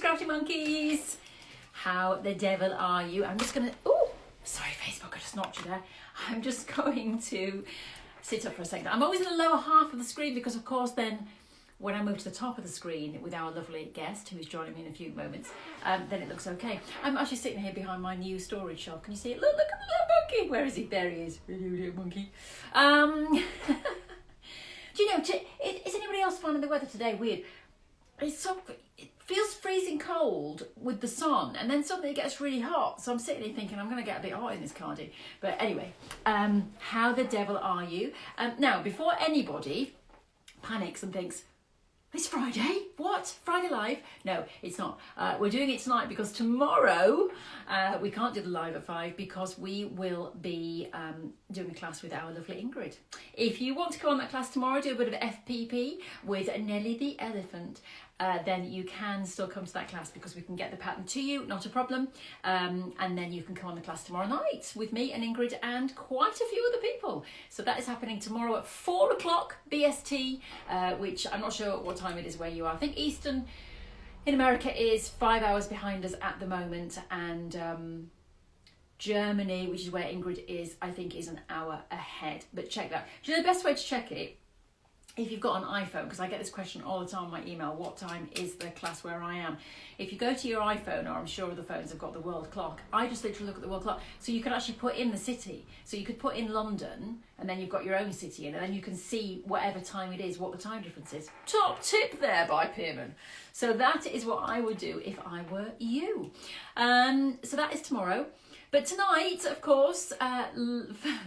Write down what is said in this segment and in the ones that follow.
CraftyMonkies. How the devil are you? I'm just gonna, oh, sorry Facebook, I just knocked you there. I'm just going to sit up for a second. I'm always in the lower half of the screen because of course then when I move to the top of the screen with our lovely guest who is joining me in a few moments, then it looks okay. I'm actually sitting here behind my new storage shelf. Can you see it? Look at the little monkey. Where is he? There he is. Little monkey. Do you know, is anybody else finding the weather today weird? It feels freezing cold with the sun, and then suddenly it gets really hot. So I'm sitting here thinking I'm going to get a bit hot in this cardi. But anyway, how the devil are you? Now, before anybody panics and thinks, it's Friday? What? Friday live? No, it's not. We're doing it tonight because tomorrow we can't do the live at 5 because we will be doing a class with our lovely Ingrid. If you want to go on that class tomorrow, do a bit of FPP with Nelly the Elephant, then you can still come to that class because we can get the pattern to you, not a problem. And then you can come on the class tomorrow night with me and Ingrid and quite a few other people. So that is happening tomorrow at 4 o'clock BST, which I'm not sure what time it is where you are. I think Eastern in America is 5 hours behind us at the moment, and Germany, which is where Ingrid is, I think is an hour ahead. But check that. Do you know the best way to check it? If you've got an iPhone, because I get this question all the time on my email, what time is the class where I am? If you go to your iPhone, or I'm sure the phones have got the world clock, I just literally look at the world clock. So you can actually put in the city. So you could put in London, and then you've got your own city in, and then you can see whatever time it is, what the time difference is. Top tip there by Pearman. So that is what I would do if I were you. So that is tomorrow. But tonight, of course,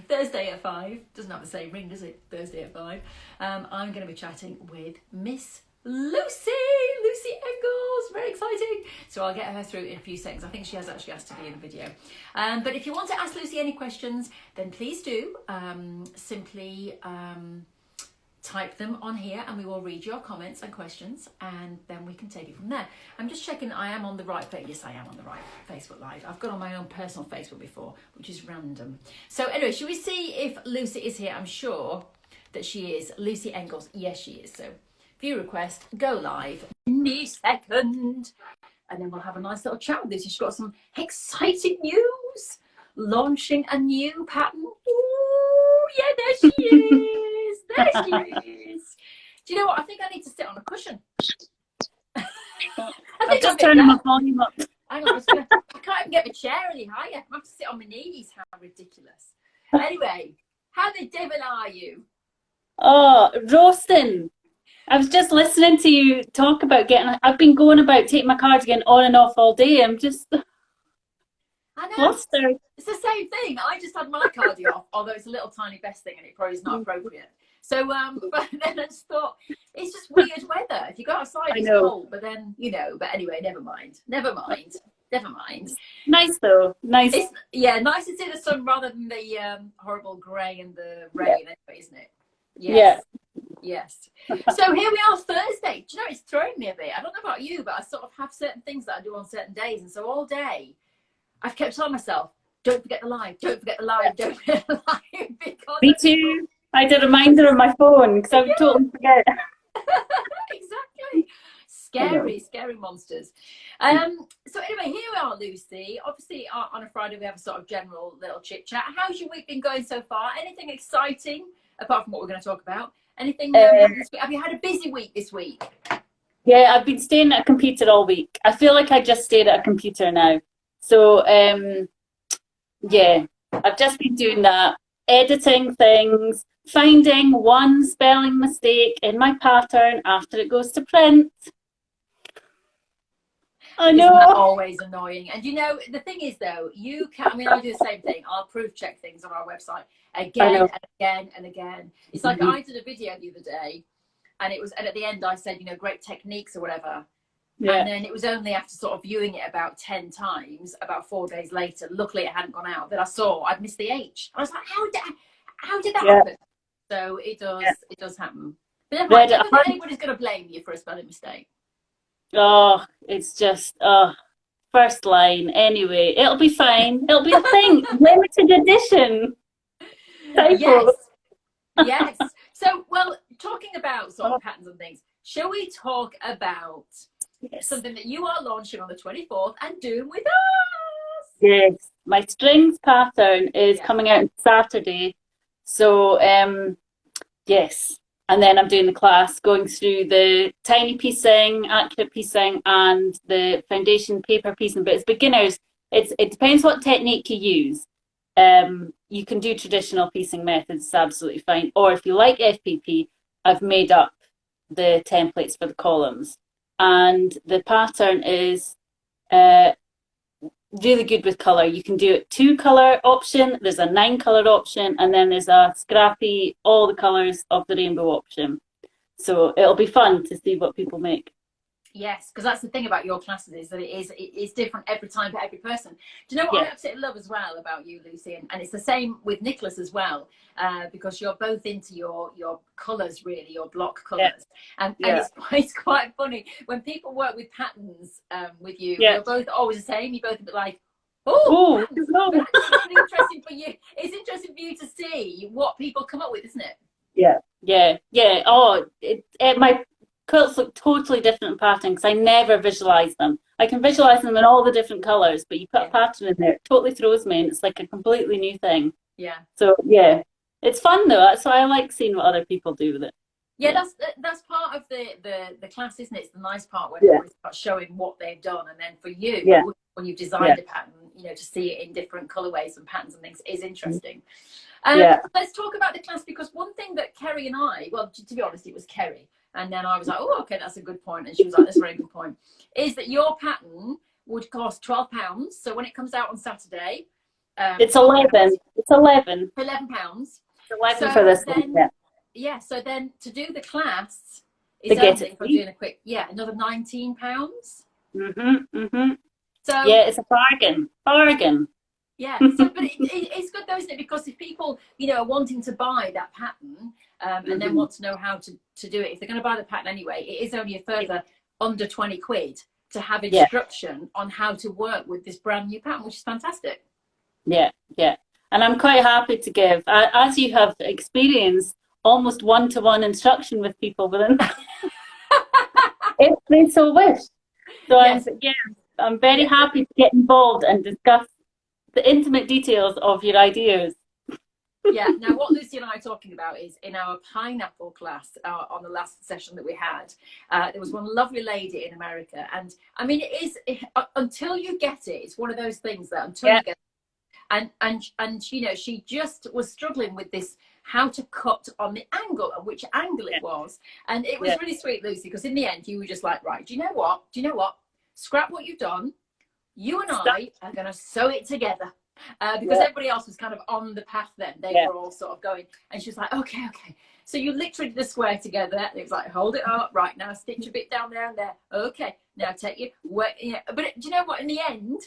Thursday at 5, doesn't have the same ring, does it? Thursday at 5, I'm going to be chatting with Miss Lucy Engels. Very exciting. So I'll get her through in a few seconds. I think she has actually asked to be in the video. But if you want to ask Lucy any questions, then please do. Simply type them on here and we will read your comments and questions, and then we can take it from there. I'm just checking I am on the right Facebook. Yes, I am on the right Facebook Live. I've got on my own personal Facebook before, which is random. So anyway, should we see if Lucy is here? I'm sure that she is. Lucy Engels. Yes, she is. So view request, go live any second, and then we'll have a nice little chat with Lucy. She's got some exciting news. Launching a new pattern. Ooh, yeah, there she is. There she is. Do you know what? I think I need to sit on a cushion. I'm just turning my volume up. Hang on, I can't even get my chair any higher. I have to sit on my knees. How ridiculous. Anyway, how the devil are you? Oh, roasting. I was just listening to you talk about I've been going about taking my cardigan on and off all day. I'm just... I know. Flustered. It's the same thing. I just had my cardi off, although it's a little tiny vest thing and it probably is not appropriate. So, but then I just thought, it's just weird weather. If you go outside, it's cold, but then, you know, but anyway, never mind. Nice though, nice. Yeah, nice to see the sun rather than the horrible grey and the rain, anyway, isn't it? Yes. Yeah. Yes. So here we are, Thursday. Do you know, it's throwing me a bit. I don't know about you, but I sort of have certain things that I do on certain days. And so all day, I've kept telling myself, don't forget the live, don't forget the live, don't forget the live. Because me too. I had a reminder on my phone because I would totally forget. Exactly. Scary monsters. So anyway, here we are, Lucy. Obviously, on a Friday, we have a sort of general little chit chat. How's your week been going so far? Anything exciting apart from what we're going to talk about? Anything? Have you had a busy week this week? Yeah, I've been staying at a computer all week. I feel like I just stayed at a computer now. So, yeah, I've just been doing that, editing things, finding one spelling mistake in my pattern after it goes to print. I know. Isn't that always annoying? And you know, the thing is though, you can, I mean, I do the same thing. I'll proof check things on our website again and again and again. It's like I did a video the other day and at the end I said, you know, great techniques or whatever. Yeah. And then it was only after sort of viewing it about 10 times, about 4 days later, luckily it hadn't gone out, that I saw I'd missed the H. I was like, how did that happen? So it does happen. But never mind, I don't think anybody's going to blame you for a spelling mistake. Oh, it's just, first line. Anyway, it'll be fine. It'll be a thing. Limited edition. Yes. So, well, talking about sort of patterns and things, shall we talk about Yes. Something that you are launching on the 24th and doing with us. Yes. My strings pattern is coming out on Saturday. So, yes. And then I'm doing the class, going through the tiny piecing, accurate piecing, and the foundation paper piecing. But as beginners, it depends what technique you use. You can do traditional piecing methods, it's absolutely fine. Or if you like FPP, I've made up the templates for the columns. And the pattern is really good with colour. You can do it 2-colour option, there's a 9-colour option, and then there's a scrappy, all the colours of the rainbow option. So it'll be fun to see what people make. Yes, because that's the thing about your classes is that it is different every time for every person. Do you know what I absolutely love as well about you, Lucy? And it's the same with Nicholas as well, because you're both into your colours, really, your block colours. And it's quite funny when people work with patterns with you. You're both always the same. You're both a bit like, oh, no. But actually, it's really interesting for you. It's interesting for you to see what people come up with, isn't it? Yeah. Oh, my quilts look totally different in pattern because I never visualize them. I can visualize them in all the different colors, but you put a pattern in there, it totally throws me, and it's like a completely new thing. Yeah. So it's fun though. That's why I like seeing what other people do with it. Yeah, that's part of the class, isn't it? It's the nice part when everybody's about showing what they've done, and then for you, when you've designed a pattern, to see it in different colorways and patterns and things is interesting. Let's talk about the class, because one thing that Kerry and I, well, to be honest, it was Kerry, and then I was like, oh, okay, that's a good point, and she was like, that's a very good point, is that your pattern would cost £12. So when it comes out on Saturday, it's 11. It's 11. £11. It's 11 for this one. Yeah, so then to do the class is only, if I'm doing a quick, another £19. So it's a bargain. Yeah, so but it's good though, isn't it? Because if people, are wanting to buy that pattern and then want to know how to do it, if they're going to buy the pattern anyway, it is only a further under 20 quid to have instruction on how to work with this brand new pattern, which is fantastic. Yeah. And I'm quite happy to give, as you have experienced, almost one-to-one instruction with people within if they so wish. So I'm very happy to get involved and discuss the intimate details of your ideas. Now what Lucy and I are talking about is in our pineapple class on the last session that we had, there was one lovely lady in America, and I mean until you get it, it's one of those things that until you get it, and she just was struggling with this, how to cut on the angle and which angle it was, and it was really sweet, Lucy, because in the end you were just like, right, do you know what, scrap what you've done, you and I are going to sew it together, because everybody else was kind of on the path then. They were all sort of going, and she was like, okay. So you literally did the square together. It was like, hold it up, right, now stitch a bit down there and there. Okay, now take your work. But do you know what? In the end,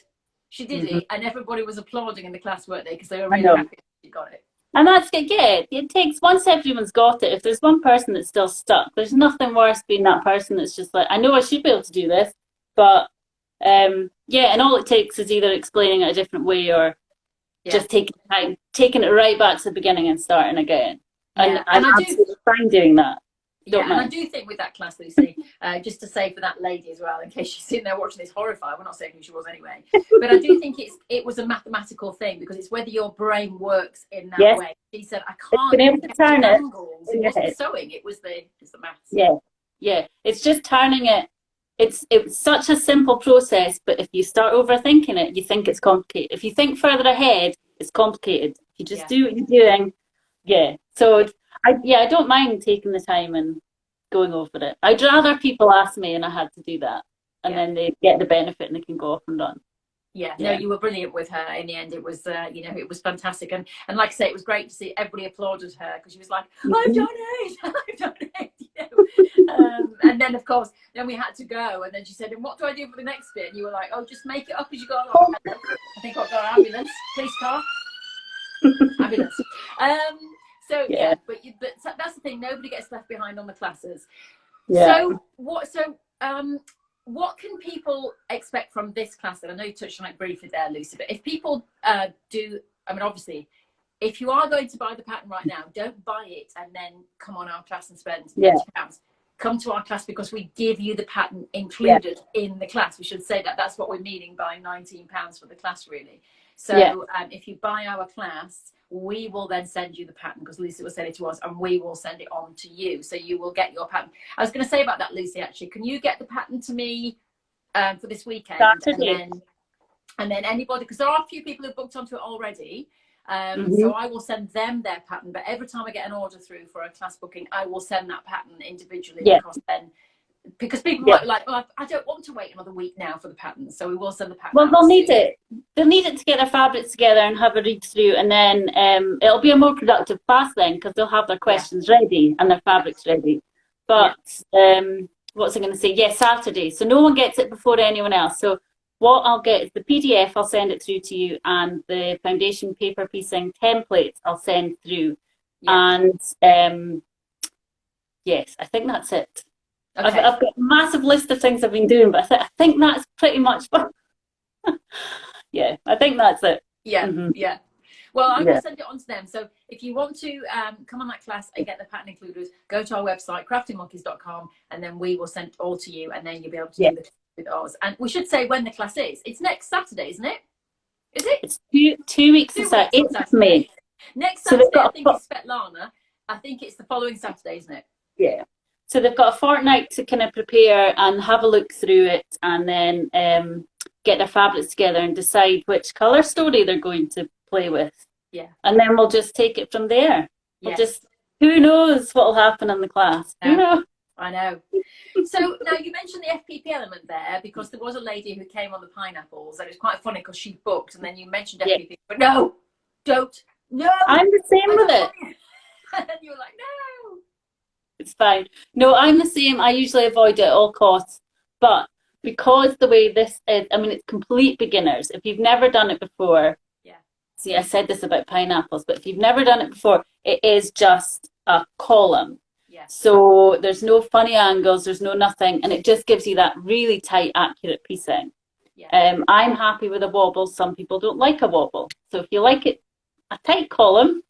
she did it, and everybody was applauding in the class, weren't they? Because they were really happy she got it. And that's good. It takes, once everyone's got it, if there's one person that's still stuck, there's nothing worse being that person that's just like, I know I should be able to do this, but and all it takes is either explaining it a different way or just taking time, taking it right back to the beginning and starting again. And I'm absolutely fine doing that. And I do think with that class, Lucy, just to say for that lady as well, in case she's sitting there watching this horrified, we're not saying who she was anyway, but I do think it was a mathematical thing, because it's whether your brain works in that way. She said, I can't been able to turn it. It wasn't sewing, it was the maths. Yeah. It's just turning it. It's such a simple process, but if you start overthinking it, you think it's complicated. If you think further ahead, it's complicated. If you just do what you're doing, So I don't mind taking the time and going over it. I'd rather people ask me and I had to do that, and then they get the benefit and they can go off and run. No, you were brilliant with her. In the end, it was it was fantastic, and like I say, it was great to see everybody applauded her, because she was like, I've done it. And then of course, then we had to go, and then she said, and what do I do for the next bit? And you were like, oh, just make it up as you go along. I think I've got an ambulance, police car, ambulance. So but that's the thing, nobody gets left behind on the classes. So what can people expect from this class? And I know you touched on it briefly there, Lucy, but if people obviously, if you are going to buy the pattern right now, don't buy it and then come on our class and spend £20. come to our class because we give you the pattern included in the class. We should say that. That's what we're meaning by £19 for the class, really. So if you buy our class, we will then send you the pattern, because Lucy will send it to us, and we will send it on to you. So you will get your pattern. I was going to say about that, Lucy, actually, can you get the pattern to me for this weekend? Saturday. And then anybody, because there are a few people who've booked onto it already. So I will send them their pattern, but every time I get an order through for a class booking, I will send that pattern individually, because people might be like, oh, I don't want to wait another week now for the pattern, so we will send the pattern. Well, they'll need it. They'll need it to get their fabrics together and have a read through, and then it'll be a more productive class then, because they'll have their questions ready and their fabrics ready. But what's I going to say? Yes, Saturday. So no one gets it before anyone else. So what I'll get is the PDF. I'll send it through to you, and the foundation paper piecing templates I'll send through. And yes, I think that's it. Okay. I've got a massive list of things I've been doing, but I think that's pretty much yeah, I think that's it. Yeah. Well, I will send it on to them. So if you want to come on that class and get the pattern included, go to our website, CraftyMonkies.com, and then we will send it all to you, and then you'll be able to do the class with us. And we should say when the class is. It's next Saturday, isn't it? Is it? It's two weeks on Saturday. 8th of May. Next Saturday, I think it's Svetlana. I think it's the following Saturday, isn't it? Yeah. So they've got a fortnight to kind of prepare and have a look through it, and then get their fabrics together and decide which colour story they're going to play with. Yeah. And then we'll just take it from there. We'll just, who knows what will happen in the class? Who knows? I know. So now you mentioned the FPP element there, because there was a lady who came on the pineapples, and it was quite funny because she booked, and then you mentioned FPP, but no, don't, no. I'm the same with it. And then you were like, no. It's fine. No, I'm the same. I usually avoid it at all costs. But because the way this is, I mean, it's complete beginners. If you've never done it before, see, I said this about pineapples, but if you've never done it before, it is just a column. Yeah. So there's no funny angles, there's no nothing, and it just gives you that really tight, accurate piecing. Yeah. I'm happy with a wobble. Some people don't like a wobble. So if you like it a tight column,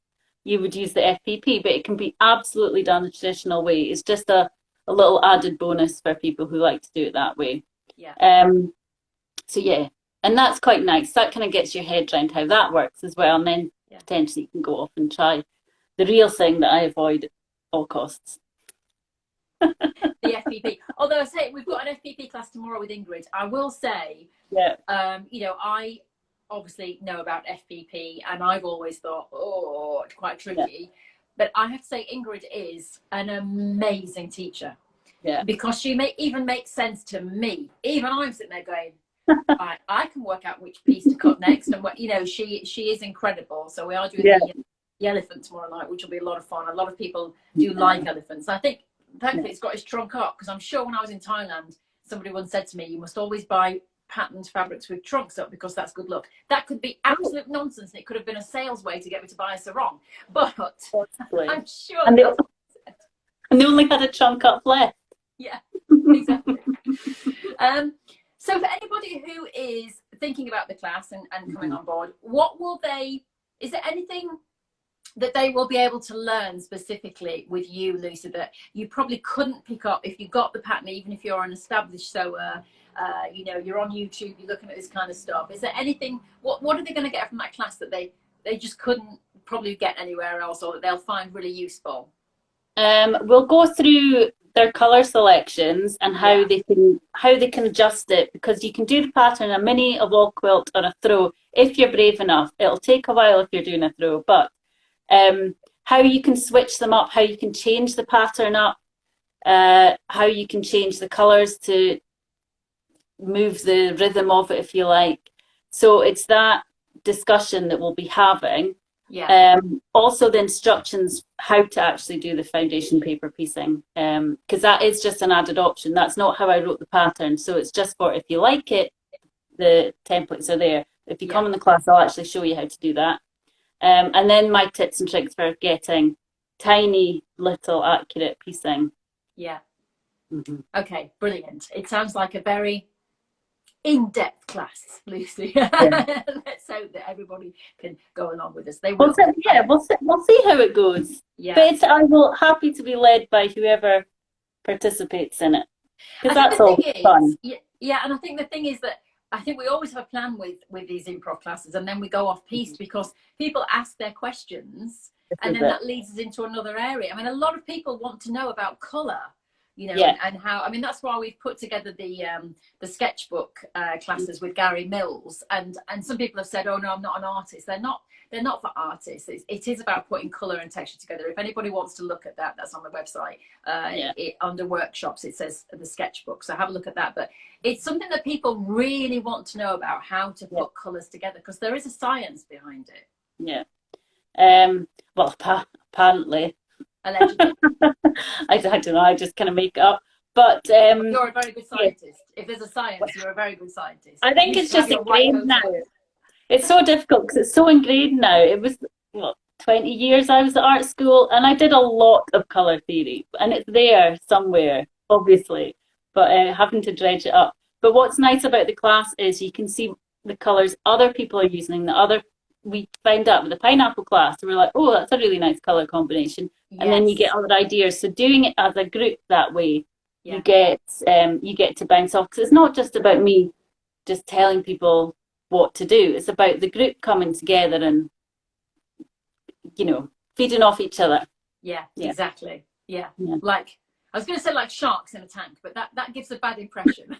you would use the FPP, but it can be absolutely done the traditional way. It's just a little added bonus for people who like to do it that way. Yeah. So yeah, and that's quite nice. That kind of gets your head around how that works as well, and then potentially you can go off and try the real thing that I avoid at all costs. The FPP. Although I say we've got an FPP class tomorrow with Ingrid. I will say, you know, I obviously know about FPP, and I've always thought, oh, it's quite tricky. But I have to say, Ingrid is an amazing teacher. Yeah. Because she even makes sense to me. Even I'm sitting there going, I can work out which piece to cut next, and what, you know, she is incredible. So we are doing the elephant tomorrow night, which will be a lot of fun. A lot of people do like elephants. I think thankfully it's got its trunk up, because I'm sure when I was in Thailand, somebody once said to me, you must always buy patterned fabrics with trunks up, because that's good luck. That could be absolute nonsense, and it could have been a sales way to get me to buy a sarong, but I'm sure and they only had a trunk up left. Yeah, exactly. So for anybody who is thinking about the class and coming on board, is there anything that they will be able to learn specifically with you, Lucy, that you probably couldn't pick up if you got the pattern, even if you're an established sewer, you know, you're on YouTube, you're looking at this kind of stuff? Is there anything, what are they going to get from that class that they just couldn't probably get anywhere else, or that they'll find really useful? We'll go through their colour selections and how they can adjust it, because you can do the pattern a mini, a wall quilt, or a throw if you're brave enough. It'll take a while if you're doing a throw, but how you can switch them up, how you can change the pattern up, how you can change the colours to move the rhythm of it, if you like. So it's that discussion that we'll be having. Yeah. Also the instructions how to actually do the foundation paper piecing, because that is just an added option. That's not how I wrote the pattern, so it's just for if you like it, the templates are there. If you come in the class, I'll actually show you how to do that. And then my tips and tricks for getting tiny little accurate piecing. Yeah. Okay, brilliant. It sounds like a very in-depth class, Lucy. Let's hope that everybody can go along with us. They will. We'll see how it goes. Yeah. But I will happy to be led by whoever participates in it, I because think that's the all thing is, fun. yeah, and I think the thing is that I think we always have a plan with these improv classes, and then we go off piste because people ask their questions, This and is then it. that leads us into another area. I mean, a lot of people want to know about color, you know, Yeah. and how. I mean, that's why we've put together the sketchbook classes with Gary Mills, and some people have said, "Oh no, I'm not an artist." They're not. They're not for artists. It is about putting color and texture together. If anybody wants to look at that, that's on the website. Under workshops, it says the sketchbook. So have a look at that. But it's something that people really want to know about, how to put colors together, because there is a science behind it. Yeah. Well, apparently. Allegedly. I don't know. I just kind of make it up. But you're a very good scientist. If there's a science, you're a very good scientist. I think You it's should have just your white ingrained coat now. on. It's so difficult because it's so ingrained now. It was, what, 20 years I was at art school, and I did a lot of colour theory, and it's there somewhere, obviously, but having to dredge it up. But what's nice about the class is you can see the colours other people are using. We found out with the pineapple class, we're like, oh, that's a really nice colour combination. Yes. And then you get other ideas. So doing it as a group that way, Yeah. you get to bounce off. Because it's not just about me just telling people what to do. It's about the group coming together and, you know, feeding off each other. Yeah. Exactly. Yeah. Like, I was going to say like sharks in a tank, but that gives a bad impression.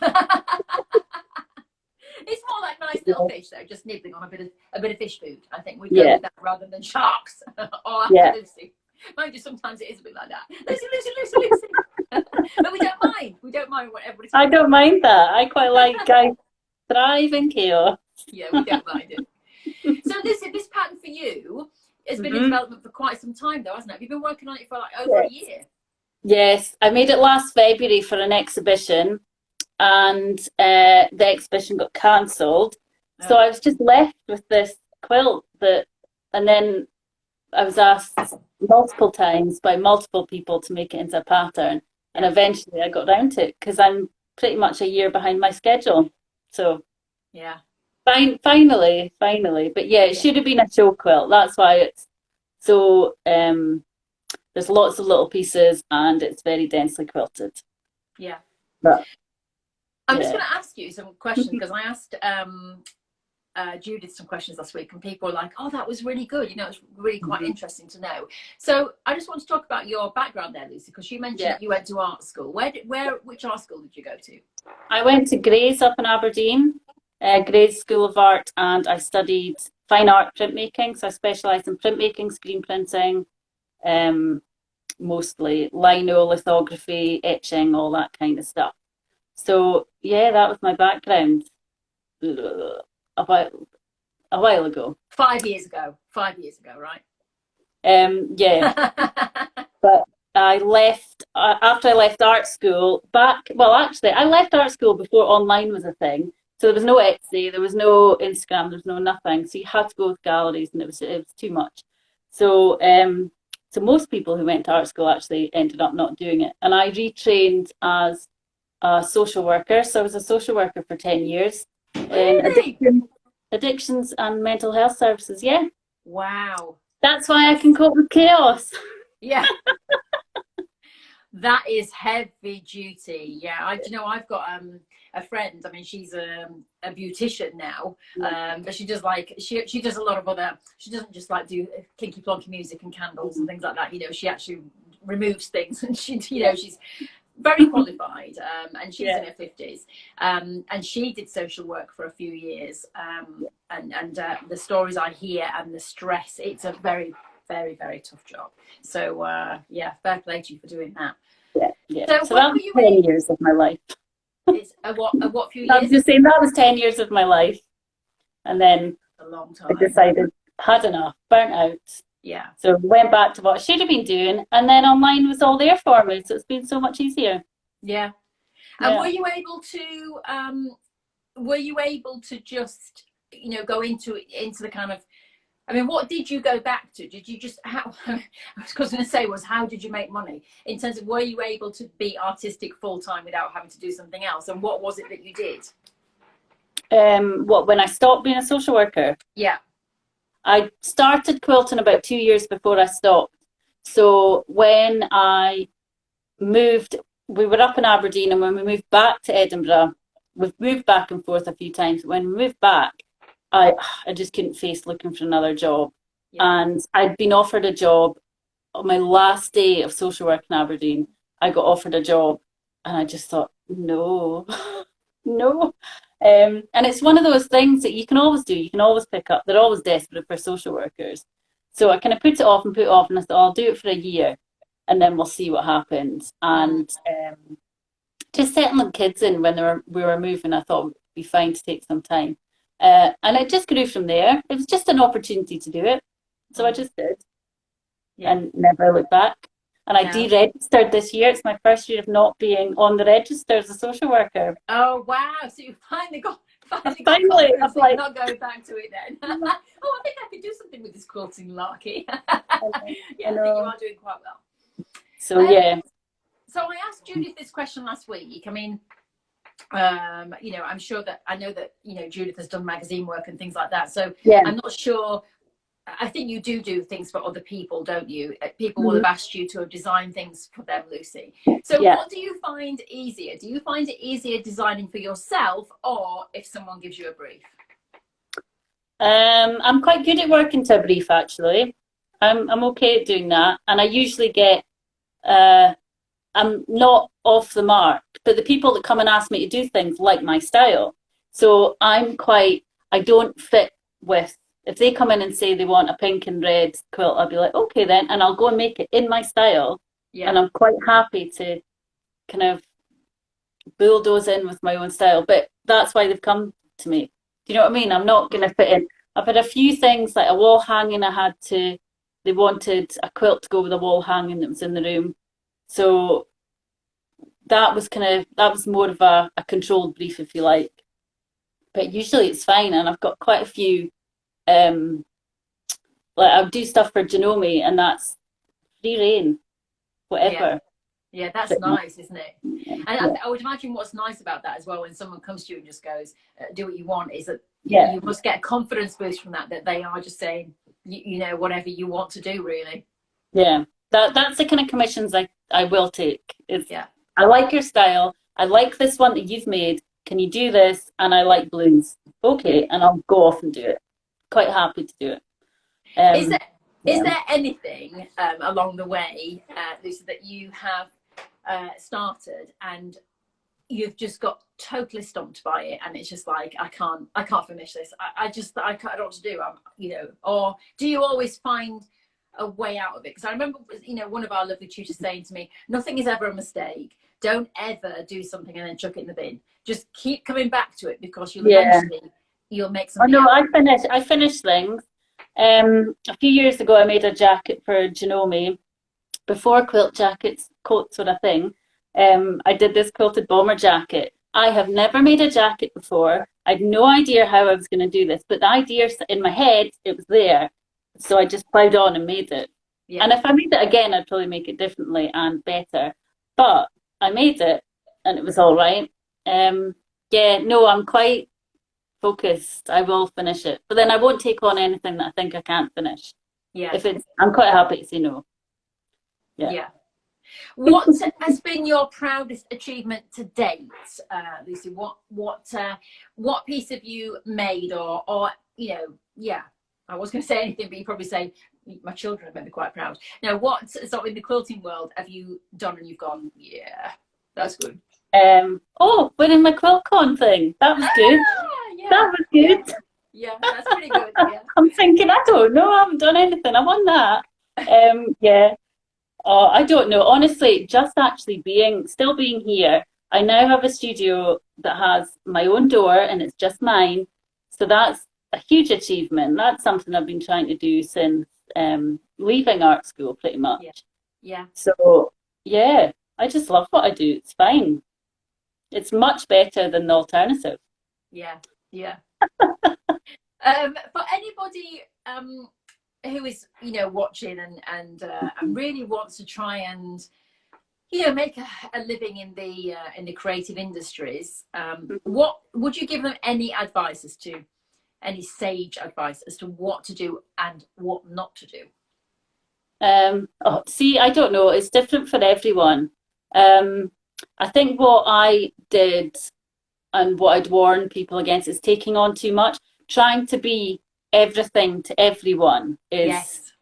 It's more like nice little fish, though, just nibbling on a bit of fish food. I think we'd go with that rather than sharks or after Lucy. Mind you, sometimes it is a bit like that. Lucy. But we don't mind. We don't mind what everybody's. I don't mind that. I quite like. I thrive in chaos. Yeah, we don't mind it. So this pattern for you has been in development for quite some time, though, hasn't it? Have you been working on it for like over a year? Yes, I made it last February for an exhibition, and the exhibition got cancelled. So I was just left with this quilt and then I was asked multiple times by multiple people to make it into a pattern, and eventually I got down to it because I'm pretty much a year behind my schedule. So yeah, finally, but yeah, it should have been a show quilt. That's why it's so. There's lots of little pieces, and it's very densely quilted. Yeah. But, I'm just going to ask you some questions because I asked Judith some questions last week, and people were like, "Oh, that was really good. You know, it's really quite interesting to know." So I just want to talk about your background there, Lucy, because you mentioned you went to art school. Which art school did you go to? I went to Gray's up in Aberdeen, Gray's School of Art, and I studied fine art printmaking. So I specialised in printmaking, screen printing, mostly lino, lithography, etching, all that kind of stuff. So yeah, that was my background a while ago. 5 years ago. 5 years ago, right? Yeah. But I left after I left art school. Actually, I left art school before online was a thing. So there was no Etsy, there was no Instagram, there was no nothing. So you had to go with galleries, and it was too much. So so most people who went to art school actually ended up not doing it. And I retrained as a social worker. So I was a social worker for 10 years. Really? Addictions and mental health services, yeah. Wow. That's why I can cope with chaos. Yeah. That is heavy duty. Yeah. I've got a friend. I mean, she's a beautician now, but she does she does a lot of other. She doesn't just like do clinky plonky music and candles and things like that. You know, she actually removes things, and she's very qualified, and she's in her 50s, and she did social work for a few years, and the stories I hear and the stress, it's a very, very, very tough job. So fair play to you for doing that. So that was 10 years of my life. It's a what few years? I was just saying that was 10 years of my life, and then a long time. I decided had enough, burnt out. Yeah. So went back to what I should have been doing, and then online was all there for me. So it's been so much easier. Yeah. And were you able to just, go into the kind of, I mean, what did you go back to? Did you just, how did you make money? In terms of, were you able to be artistic full time without having to do something else? And what was it that you did? When I stopped being a social worker? Yeah. I started quilting about 2 years before I stopped. So when I moved, we were up in Aberdeen, and when we moved back to Edinburgh, we've moved back and forth a few times. When we moved back, I just couldn't face looking for another job. Yeah. And I'd been offered a job on my last day of social work in Aberdeen. I got offered a job, and I just thought, no, no. And it's one of those things that you can always do. You can always pick up. They're always desperate for social workers. So I kind of put it off and put it off, and I thought, I'll do it for a year, and then we'll see what happens. And just settling kids in when we were moving, I thought it would be fine to take some time. And it just grew from there. It was just an opportunity to do it. So I just did. Yeah. And never looked back. And I No. deregistered this year. It's my first year of not being on the register as a social worker. Oh wow! So you finally got Finally, confidence I was that like, you're not going back to it then. Oh, I think I could do something with this quilting larky. Yeah, I think you are doing quite well. So yeah. So I asked Judith this question last week. I mean, you know, I'm sure that I know that, you know, Judith has done magazine work and things like that. So Yeah. I'm not sure. I think you do things for other people, don't you? People will have asked you to have designed things for them, Lucy. So what do you find easier? Do you find it easier designing for yourself, or if someone gives you a brief? I'm quite good at working to a brief, actually. I'm okay at doing that, and I usually get I'm not off the mark, but the people that come and ask me to do things like my style. So I don't fit with, if they come in and say they want a pink and red quilt, I'll be like, okay then, and I'll go and make it in my style. Yeah. And I'm quite happy to kind of bulldoze in with my own style, but that's why they've come to me. Do you know what I mean? I'm not going to fit in. I've had a few things like a wall hanging. They wanted a quilt to go with a wall hanging that was in the room. So that was more of a controlled brief, if you like. But usually it's fine, and I've got quite a few. Like I'll do stuff for Janome, and that's free reign, whatever. Yeah, that's nice, isn't it? And I would imagine what's nice about that as well, when someone comes to you and just goes, "Do what you want," is that you must get a confidence boost from that they are just saying, you know, whatever you want to do, really. Yeah, that's the kind of commissions I will take. I like your style. I like this one that you've made. Can you do this? And I like blues. Okay, and I'll go off and do it. Quite happy to do it. Is there anything along the way, Lucy, that you have started and you've just got totally stumped by it, and it's just like, I can't finish this. I don't know what to do. You know, or do you always find a way out of it? Because I remember, you know, one of our lovely tutors saying to me, nothing is ever a mistake. Don't ever do something and then chuck it in the bin. Just keep coming back to it, because eventually you'll make something. Oh no, I finished things. A few years ago I made a jacket for Janome. Before quilt jackets, coats were a thing. I did this quilted bomber jacket. I have never made a jacket before. I had no idea how I was going to do this, but the idea in my head, it was there. So I just plowed on and made it. Yeah. And if I made it again, I'd probably make it differently and better. But I made it, and it was all right. I'm quite focused. I will finish it, but then I won't take on anything that I think I can't finish. Yeah. I'm quite happy to say no. Yeah. What has been your proudest achievement to date, Lucy? What piece have you made, or you know? Yeah, I was going to say anything, but you probably say my children have made me quite proud. Now, what sort of in the quilting world have you done and you've gone, yeah, that's good? Winning my QuiltCon thing. That was good. That was good. Yeah, that's pretty good. Yeah. I'm thinking, I don't know, I haven't done anything. I won that. Yeah. Oh, I don't know. Honestly, just actually still being here. I now have a studio that has my own door, and it's just mine. So that's a huge achievement. That's something I've been trying to do since leaving art school, pretty much. Yeah. So yeah, I just love what I do. It's fine. It's much better than the alternative. Yeah. For anybody who is, you know, watching and really wants to try and, you know, make a living in the creative industries, what would you give them? Any advice any sage advice as to what to do and what not to do? I don't know. It's different for everyone. I think what I did and what I'd warn people against is taking on too much. Trying to be everything to everyone Yes.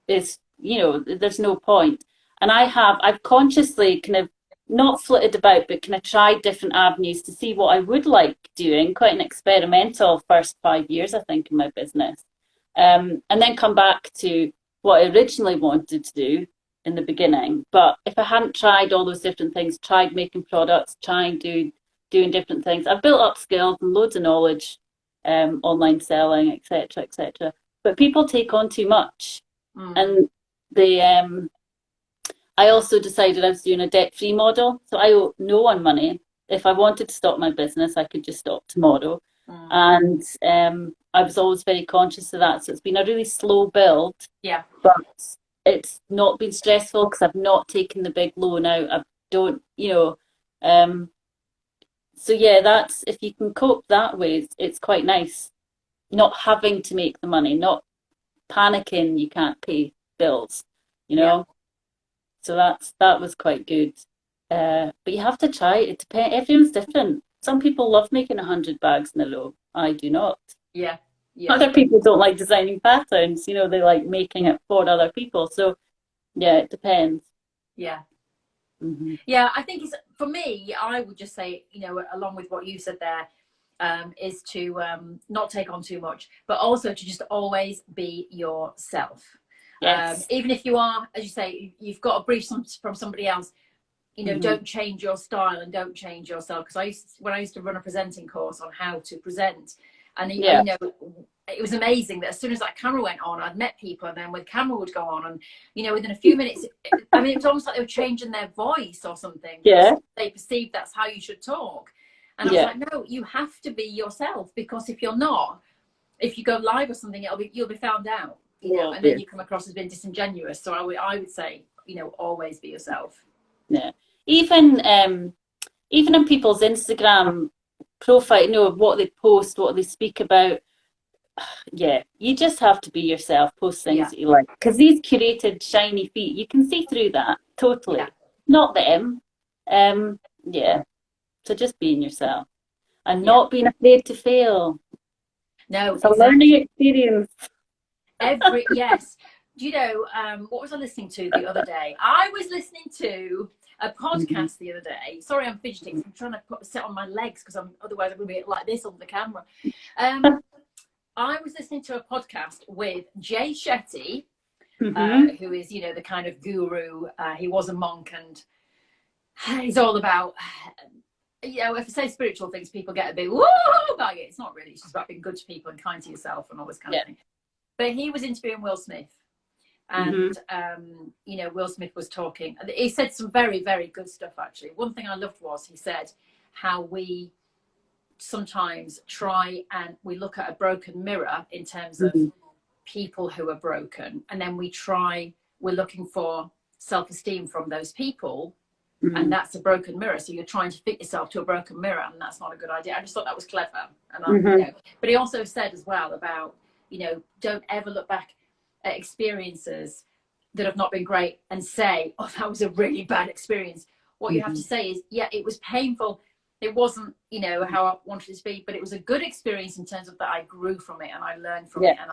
is there's no point. And I've consciously kind of not flitted about, but kind of tried different avenues to see what I would like doing. Quite an experimental first 5 years, I think, in my business, and then come back to what I originally wanted to do in the beginning. But if I hadn't tried all those different things, tried making products, doing different things, I've built up skills and loads of knowledge, online selling, etc., etc. But people take on too much, and they I also decided I was doing a debt-free model, so I owe no one money. If I wanted to stop my business, I could just stop tomorrow. And I was always very conscious of that. So it's been a really slow build. Yeah. But it's not been stressful because I've not taken the big loan out. I don't, so yeah, that's, if you can cope that way, it's quite nice. Not having to make the money, not panicking you can't pay bills, Yeah. So that was quite good. But you have to try it. It depends. Everyone's different. Some people love making 100 bags in a row. I do not. Yeah. Yeah. Other people don't like designing patterns. They like making it for other people. So yeah, it depends. Yeah. Mm-hmm. Yeah, I think for me, I would just say, along with what you said there, is to not take on too much, but also to just always be yourself. Yes. Even if you are, as you say, you've got a brief from somebody else, don't change your style and don't change yourself. Because when I used to run a presenting course on how to present, and it was amazing that as soon as that camera went on, I'd met people, and then the camera would go on, and within a few minutes, it was almost like they were changing their voice or something. Yeah. They perceived that's how you should talk, and I was like, no, you have to be yourself, because if you're not, if you go live or something, you'll be found out, and then you come across as being disingenuous. So I would say, always be yourself. Yeah. Even in people's Instagram profile, what they post, what they speak about. Yeah, you just have to be yourself, post things that you like. Because these curated shiny feet, you can see through that totally. Yeah. Not them. Yeah. So just being yourself and not being afraid to fail. No, it's a learning experience. Yes. Do you know what was I listening to the other day? I was listening to a podcast the other day. Sorry, I'm fidgeting. I'm trying to sit on my legs because otherwise I'm going to be like this on the camera. I was listening to a podcast with Jay Shetty, who is, the kind of guru. He was a monk, and he's all about, if I say spiritual things, people get a bit woo about it. It's not really. It's just about being good to people and kind to yourself and all this kind of thing. But he was interviewing Will Smith, and Will Smith was talking. He said some very, very good stuff, actually. One thing I loved was he said how we sometimes try and we look at a broken mirror in terms of people who are broken, and then we're looking for self-esteem from those people, and that's a broken mirror. So you're trying to fit yourself to a broken mirror, and that's not a good idea. I just thought that was clever. And but he also said as well about don't ever look back at experiences that have not been great and say, oh, that was a really bad experience. What you have to say is, it was painful. It wasn't, how I wanted it to be, but it was a good experience in terms of that I grew from it and I learned from it. And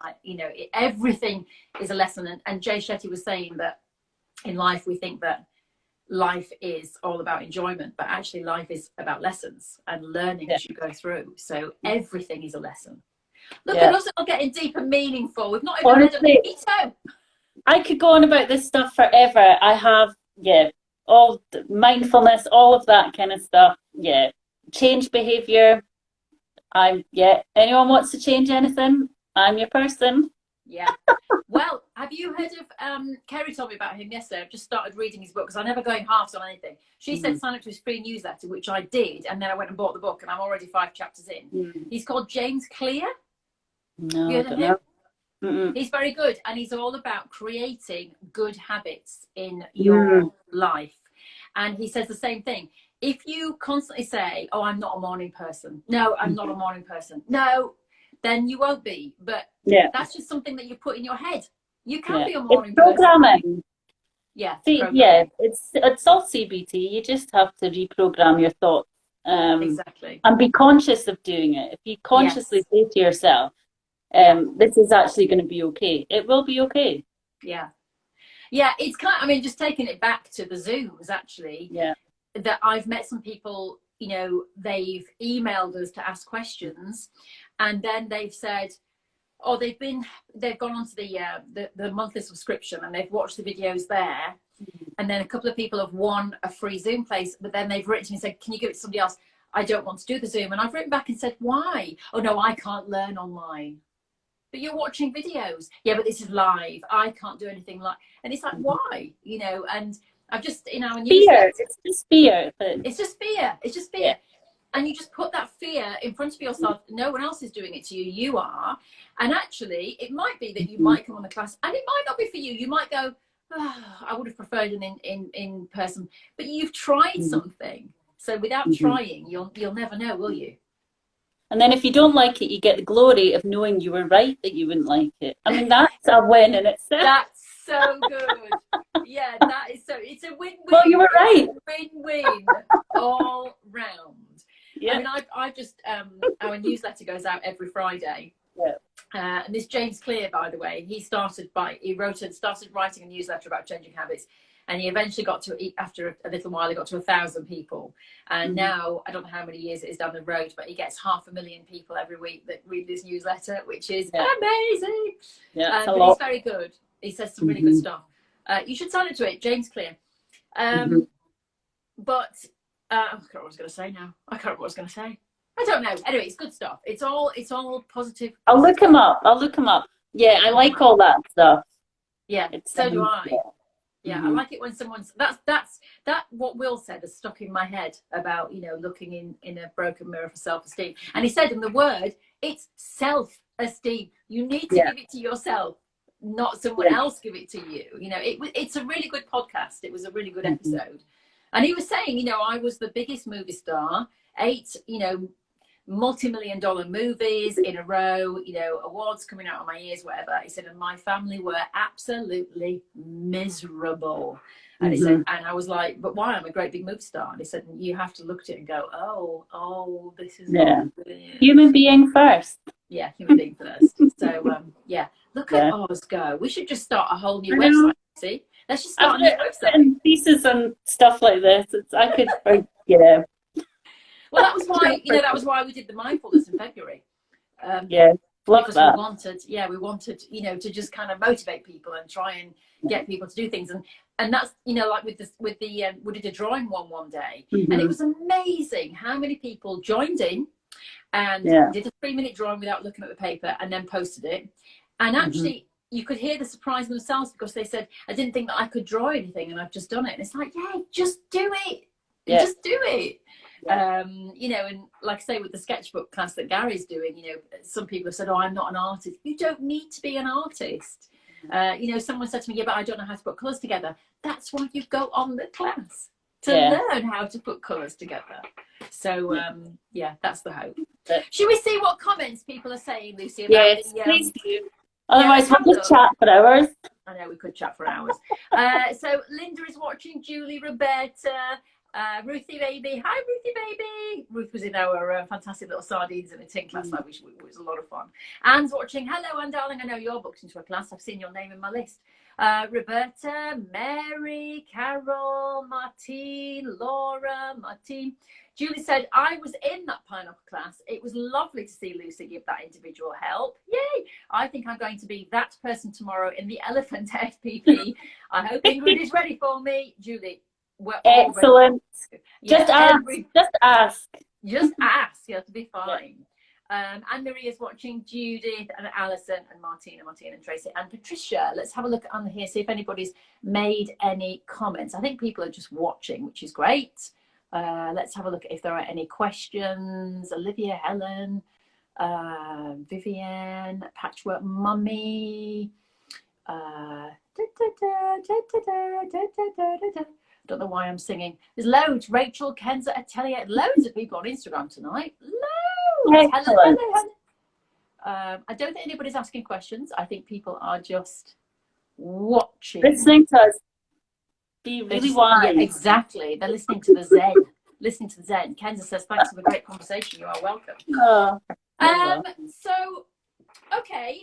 everything is a lesson. And Jay Shetty was saying that in life, we think that life is all about enjoyment, but actually life is about lessons and learning as you go through. So everything is a lesson. Look at us all getting deep and meaningful. We've not even had a keto. I could go on about this stuff forever. I have, all mindfulness, all of that kind of stuff. Change behavior. Anyone wants to change anything, I'm your person. Well, have you heard of Kerry told me about him yesterday. I've just started reading his book because I never go in halves on anything. She said sign up to his free newsletter, which I did, and then I went and bought the book, and I'm already 5 chapters in. He's called James Clear. No, I don't know. He's very good, and he's all about creating good habits in your life. And he says the same thing. If you constantly say, oh, I'm not a morning person. No, I'm not a morning person. No, then you won't be. But that's just something that you put in your head. You can be a morning programming. person. Yeah, See, yeah, programming. it's all CBT. You just have to reprogram your thoughts, Exactly. and be conscious of doing it. If you consciously Yes. say to yourself, Yeah. this is actually going to be okay, it will be okay. Yeah. Yeah. It's kind of, I mean, just taking it back to the Zooms, actually, Yeah. that I've met some people, you know, they've emailed us to ask questions, and then they've said, oh, they've gone onto the monthly subscription and they've watched the videos there. And then a couple of people have won a free Zoom place, but then they've written to me and said, can you give it to somebody else? I don't want to do the Zoom. And I've written back and said, why? Oh, no, I can't learn online. But you're watching videos. Yeah, but this is live. I can't do anything like, and it's like, why? You know, and I've just, in our Fear. newsletter, It's just fear. But it's just fear. It's just yeah. fear. And you just put that fear in front of yourself. No one else is doing it to you. You are. And actually, it might be that you Mhm. might come on the class and it might not be for you. You might go, oh, I would have preferred an in person. But you've tried Mhm. something. So without Mhm. trying, you'll never know, will you? And then if you don't like it, you get the glory of knowing you were right that you wouldn't like it. I mean, that's a win in itself. That's so good. Yeah, that is so. It's a Well, you win-win. were It's right. a win-win all round. I Yeah. mean, I just our newsletter goes out every Friday. Yeah. And this James Clear, by the way, he started writing a newsletter about changing habits, and he eventually got to, after a little while, he got to 1,000 people, and now I don't know how many years it is down the road, but he gets 500,000 people every week that read this newsletter, which is Yeah. amazing. Yeah. It's a But he's lot. very good. He says some really good stuff. You should sign up to it, James Clear. But I can't remember what I was going to say now. I can't remember what I was going to say. I don't know. Anyway, it's good stuff. It's all positive. I'll look him up. I'll look him up. Yeah, I like all that stuff. Yeah, It's so do I. yeah. Yeah, I like it when someone's that what Will said has stuck in my head about, you know, looking in a broken mirror for self-esteem. And he said in the word, it's self-esteem. You need to Yeah. give it to yourself, not someone Yeah. else give it to you. You know, it's a really good podcast. It was a really good episode. And he was saying, you know, I was the biggest movie star, 8, you know, multi-million-dollar movies in a row, you know, awards coming out of my ears, whatever. He said, and my family were absolutely miserable. And he said, and I was like, but why? I'm a great big movie star. And he said, you have to look at it and go, oh, this is Yeah. what it is. Human being first. Yeah, human being first. So yeah, look at us go. We should just start a whole new website. See, let's just start a new website. Written pieces and stuff like this. I could, yeah. Well, that was why, you know, that was why we did the mindfulness in February. Yeah, love because that. we wanted, you know, to just kind of motivate people and try and get people to do things. And that's, you know, like with the we did a drawing one day, and it was amazing how many people joined in and did a 3-minute drawing without looking at the paper and then posted it. And actually, you could hear the surprise themselves, because they said, I didn't think that I could draw anything, and I've just done it. And it's like, yeah, just do it. Yeah. Just do it. You know, and like I say, with the sketchbook class that Gary's doing, you know, some people have said, oh, I'm not an artist. You don't need to be an artist. You know, someone said to me, yeah, but I don't know how to put colours together. That's why you go on the class, to learn how to put colours together. So yeah, that's the hope. Should we see what comments people are saying, Lucy? About yes, please do. Otherwise, we'll just chat for hours. I know, we could chat for hours. So Linda is watching, Julie, Roberta, Ruthie baby. Hi, Ruthie baby. Ruth was in our fantastic little sardines in a tin class, which was a lot of fun. Anne's watching. Hello, Anne, darling. I know you're booked into a class. I've seen your name in my list. Roberta, Mary, Carol, Martine, Laura, Martine. Julie said, I was in that pineapple class. It was lovely to see Lucy give that individual help. Yay! I think I'm going to be that person tomorrow in the elephant FPP. I hope Ingrid is ready for me. Julie, we're excellent. Yeah, just ask. Just ask. Just ask. You have to be fine. Anne Marie is watching, Judith and Alison and Martina and Tracy and Patricia. Let's have a look on here, see if anybody's made any comments. I think people are just watching, which is great. Let's have a look if there are any questions. Olivia, Helen, Vivian, Patchwork Mummy. I don't know why I'm singing. There's loads. Rachel, Kenza, Atelier, loads of people on Instagram tonight. Loads. Hello. I don't think anybody's asking questions. I think people are just watching. Listening to us. be really wise. Yeah, exactly. They're listening to the Zen. Listening to the Zen. Kenza says, thanks for the great conversation. You are welcome. Oh, So, okay.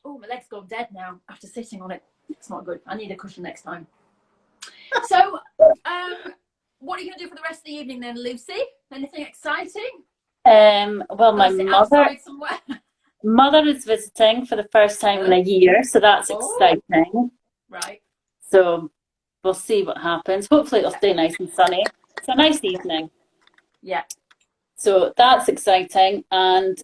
Oh, my leg's gone dead now after sitting on it. It's not good. I need a cushion next time. So, what are you going to do for the rest of the evening then, Lucy? Anything exciting? Well, my mother is visiting for the first time in a year, so that's exciting. Right. So we'll see what happens. Hopefully it'll stay nice and sunny. It's a nice evening. Yeah. So that's exciting. And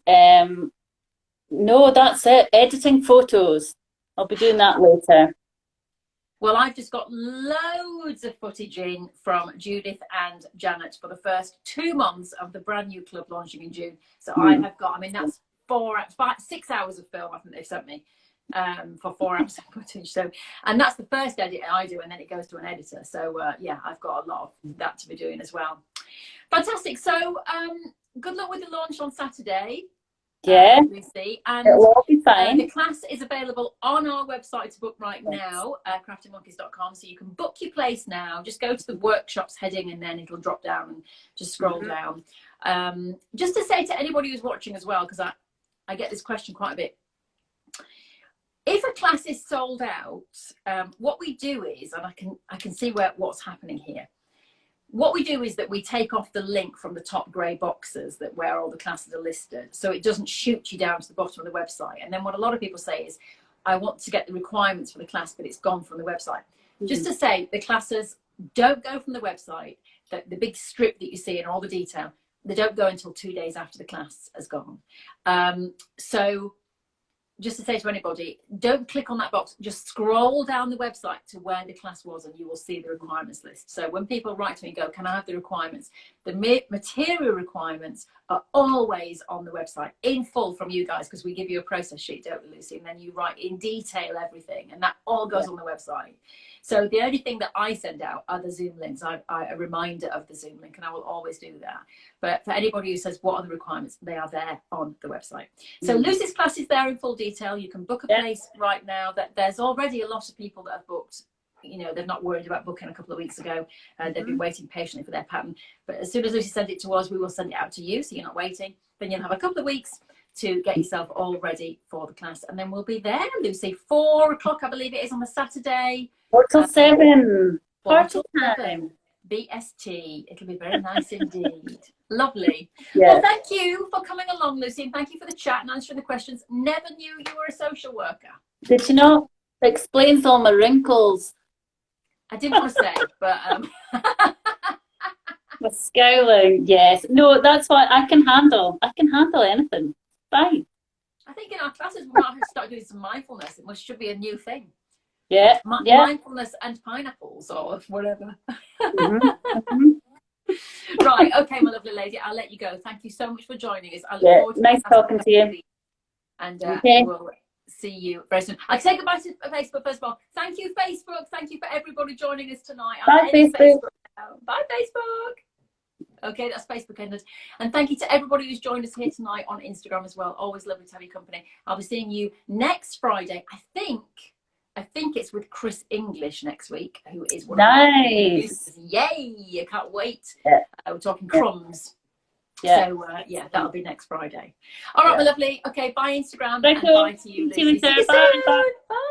no, that's it. Editing photos. I'll be doing that later. Well, I've just got loads of footage in from Judith and Janet for the first 2 months of the brand new club launching in June. So I have got, I mean, that's 6 hours of film I think they've sent me for 4 hours of footage. So, and that's the first edit I do, and then it goes to an editor. So yeah, I've got a lot of that to be doing as well. Fantastic. So good luck with the launch on Saturday. Yeah, Lucy, and it'll all be fine. The class is available on our website to book right now, CraftyMonkies.com. So you can book your place now. Just go to the workshops heading, and then it'll drop down and just scroll down. Just to say to anybody who's watching as well, because I get this question quite a bit. If a class is sold out, what we do is, and I can see what's happening here. What we do is that we take off the link from the top grey boxes where all the classes are listed, so it doesn't shoot you down to the bottom of the website. And then what a lot of people say is, I want to get the requirements for the class, but it's gone from the website. Just to say, the classes don't go from the website. The big strip that you see and all the detail, they don't go until 2 days after the class has gone. So just to say to anybody, don't click on that box, just scroll down the website to where the class was and you will see the requirements list. So when people write to me and go, can I have the requirements? The material requirements are always on the website in full from you guys, because we give you a process sheet, don't we, Lucy? And then you write in detail everything, and that all goes on the website. So the only thing that I send out are the Zoom links. A reminder of the Zoom link, and I will always do that. But for anybody who says, what are the requirements? They are there on the website. So Lucy's class is there in full detail. You can book a place right now. There's already a lot of people that have booked. You know, they're not worried about booking a couple of weeks ago. They've been waiting patiently for their pattern. But as soon as Lucy sends it to us, we will send it out to you, so you're not waiting. Then you'll have a couple of weeks to get yourself all ready for the class. And then we'll be there, Lucy. 4 o'clock, I believe it is, on the Saturday. 4 till 7. 4 till 7. BST. It'll be very nice indeed. Lovely. Yeah. Well, thank you for coming along, Lucy, and thank you for the chat and answering the questions. Never knew you were a social worker. Did you know? It explains all my wrinkles. I didn't want to say, but the scowling, yes. No, that's what I can handle. I can handle anything. Fine. I think in our classes we might have to start doing some mindfulness, which should be a new thing. Yeah. Mindfulness and pineapples or whatever. Right, okay, my lovely lady, I'll let you go. Thank you so much for joining us. I look forward to nice talking to you. And we'll see you very soon. I'll say goodbye to Facebook first of all. Thank you, Facebook. Thank you for everybody joining us tonight. Bye, Facebook. Bye, Facebook. Okay, that's Facebook ended. And thank you to everybody who's joined us here tonight on Instagram as well. Always lovely to have your company. I'll be seeing you next Friday. I think it's with Chris English next week, who is one of my Yay! I can't wait. We're talking crumbs. Yeah. So that'll be next Friday. All right, my lovely. Okay, bye Instagram. Thank and bye to you, Lucy. See you soon. Bye. Bye.